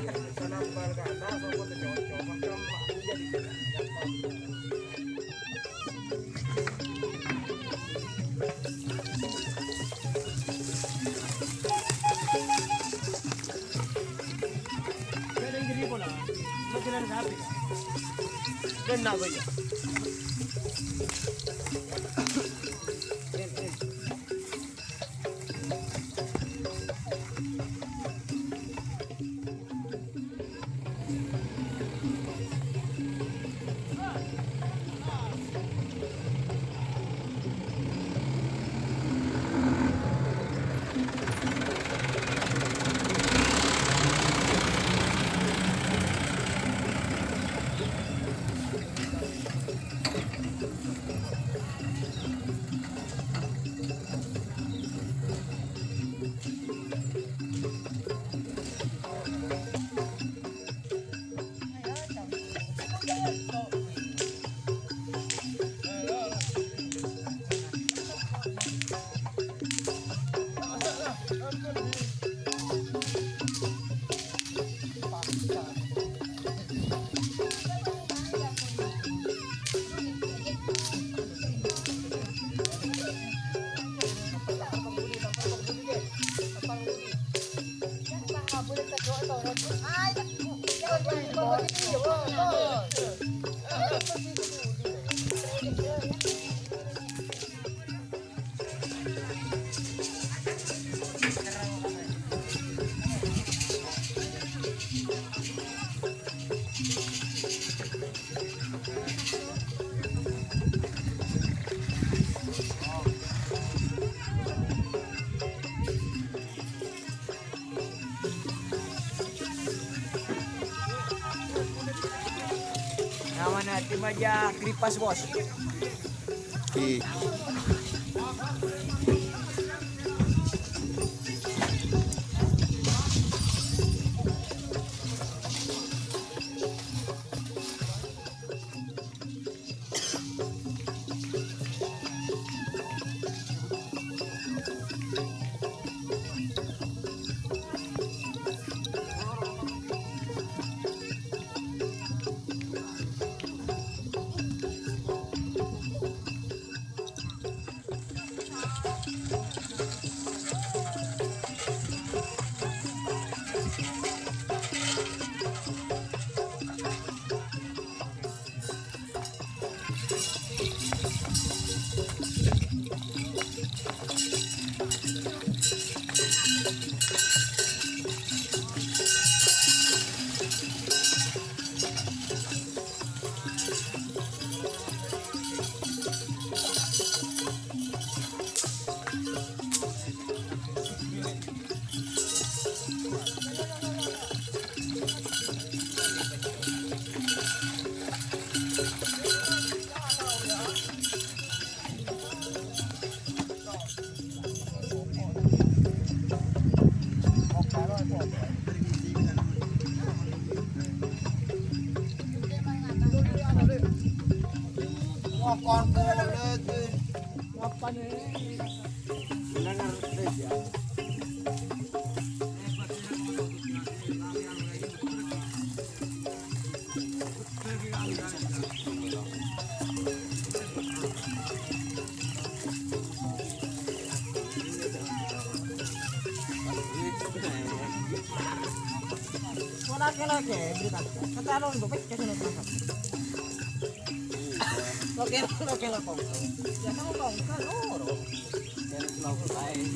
nambal ganda sopo tuh cocok makam aku jadi Kaya yung gripo na, ba't sila nasabi ka? Ganun na ba yun? Nama natin aja kripas bos. Ngokon boleh tuh. Apa nih? Dengar ya. Laki-laki berita. Kata lo bopek kasih lo terangkat. Laki-laki lo kong. Ya kamu kong kan oro. Dan pulau lain.